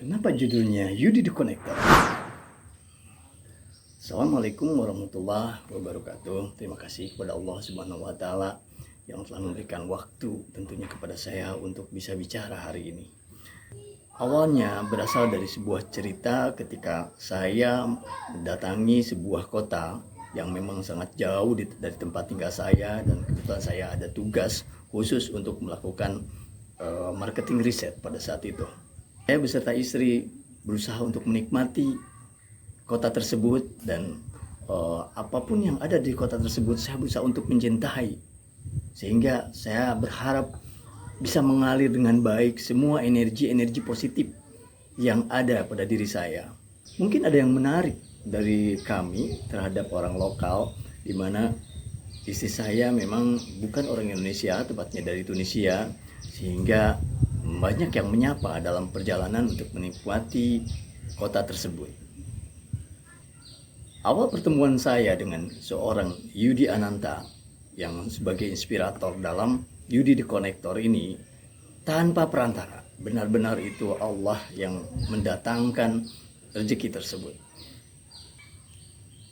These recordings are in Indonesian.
Kenapa judulnya Yudi the Connector? Assalamualaikum warahmatullahi wabarakatuh. Terima kasih kepada Allah Subhanahu wa Ta'ala yang telah memberikan waktu tentunya kepada saya untuk bisa bicara hari ini. Awalnya berasal dari sebuah cerita ketika saya mendatangi sebuah kota yang memang sangat jauh dari tempat tinggal saya, dan kebetulan saya ada tugas khusus untuk melakukan marketing riset pada saat itu. Saya beserta istri berusaha untuk menikmati kota tersebut, dan apapun yang ada di kota tersebut saya berusaha untuk mencintai, sehingga saya berharap bisa mengalir dengan baik semua energi positif yang ada pada diri saya. Mungkin ada yang menarik dari kami terhadap orang lokal, di mana istri saya memang bukan orang Indonesia, tepatnya dari Tunisia, sehingga banyak yang menyapa dalam perjalanan untuk menikmati kota tersebut. Awal pertemuan saya dengan seorang Yudi Ananta yang sebagai inspirator dalam Yudi the Connector ini tanpa perantara. Benar-benar itu Allah yang mendatangkan rezeki tersebut.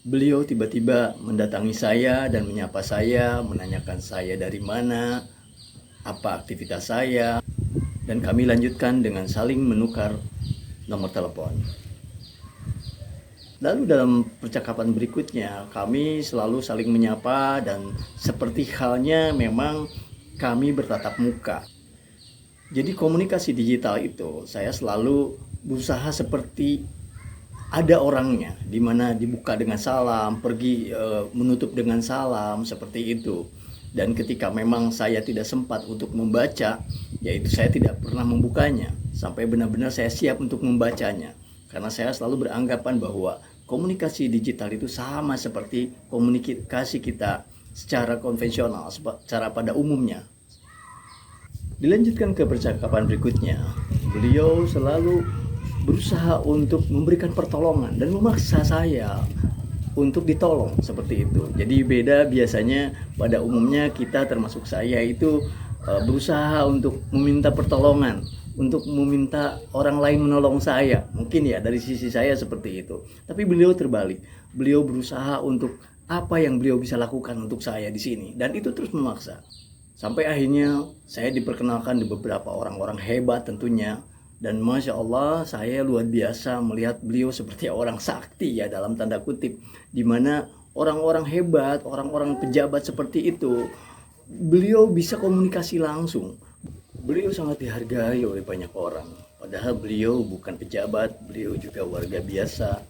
Beliau tiba-tiba mendatangi saya dan menyapa saya, menanyakan saya dari mana, apa aktivitas saya, dan kami lanjutkan dengan saling menukar nomor telepon. Lalu dalam percakapan berikutnya kami selalu saling menyapa, dan seperti halnya memang kami bertatap muka. Jadi komunikasi digital itu saya selalu berusaha seperti ada orangnya, di mana dibuka dengan salam, pergi menutup dengan salam, seperti itu. Dan ketika memang saya tidak sempat untuk membaca, yaitu saya tidak pernah membukanya sampai benar-benar saya siap untuk membacanya. Karena saya selalu beranggapan bahwa komunikasi digital itu sama seperti komunikasi kita secara konvensional, secara pada umumnya. Dilanjutkan ke percakapan berikutnya, beliau selalu berusaha untuk memberikan pertolongan dan memaksa saya untuk ditolong, seperti itu. Jadi beda biasanya pada umumnya kita, termasuk saya, itu berusaha untuk meminta pertolongan, untuk meminta orang lain menolong saya. Mungkin ya dari sisi saya seperti itu. Tapi beliau terbalik. Beliau berusaha untuk apa yang beliau bisa lakukan untuk saya di sini, dan itu terus memaksa. Sampai akhirnya saya diperkenalkan di beberapa orang-orang hebat tentunya. Dan Masya Allah, saya luar biasa melihat beliau seperti orang sakti ya, dalam tanda kutip. Dimana orang-orang hebat, orang-orang pejabat seperti itu, beliau bisa komunikasi langsung. Beliau sangat dihargai oleh banyak orang. Padahal beliau bukan pejabat, beliau juga warga biasa.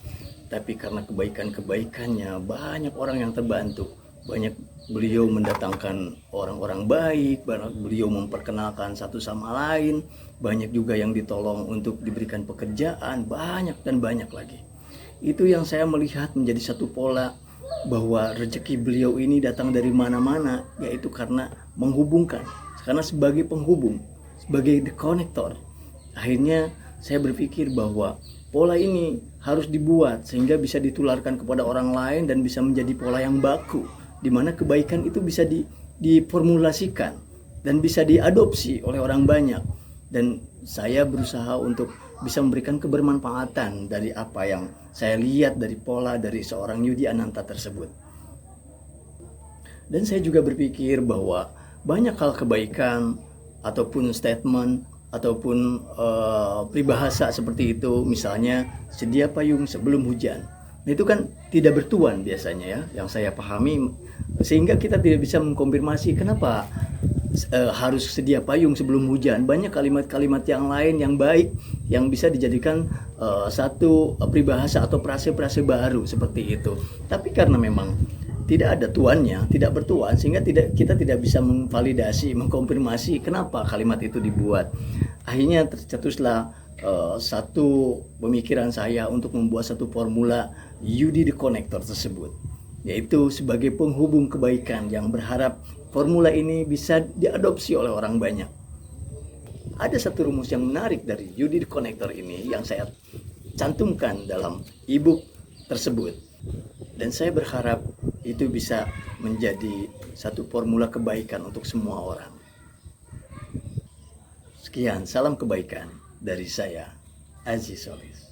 Tapi karena kebaikan-kebaikannya, banyak orang yang terbantu. Banyak beliau mendatangkan orang-orang baik, banyak beliau memperkenalkan satu sama lain, banyak juga yang ditolong untuk diberikan pekerjaan, banyak dan banyak lagi. Itu yang saya melihat menjadi satu pola, bahwa rezeki beliau ini datang dari mana-mana, yaitu karena menghubungkan, karena sebagai penghubung, sebagai the connector. Akhirnya saya berpikir bahwa pola ini harus dibuat sehingga bisa ditularkan kepada orang lain dan bisa menjadi pola yang baku, di mana kebaikan itu bisa diformulasikan dan bisa diadopsi oleh orang banyak. Dan saya berusaha untuk bisa memberikan kebermanfaatan dari apa yang saya lihat dari pola dari seorang Yudi Ananta tersebut. Dan saya juga berpikir bahwa banyak hal kebaikan ataupun statement ataupun peribahasa seperti itu, misalnya sedia payung sebelum hujan. Nah, itu kan tidak bertuan biasanya ya, yang saya pahami, sehingga kita tidak bisa mengkonfirmasi kenapa harus sedia payung sebelum hujan. Banyak kalimat-kalimat yang lain yang baik yang bisa dijadikan satu peribahasa atau frase-frase baru seperti itu. Tapi karena memang tidak ada tuannya, tidak bertuan, sehingga kita tidak bisa memvalidasi, mengkonfirmasi kenapa kalimat itu dibuat. Akhirnya tercetuslah satu pemikiran saya untuk membuat satu formula Yudi the Connector tersebut, yaitu sebagai penghubung kebaikan yang berharap formula ini bisa diadopsi oleh orang banyak. Ada satu rumus yang menarik dari Yudi the Connector ini yang saya cantumkan dalam e-book tersebut, dan saya berharap itu bisa menjadi satu formula kebaikan untuk semua orang. Sekian, salam kebaikan dari saya. Aziz Solis.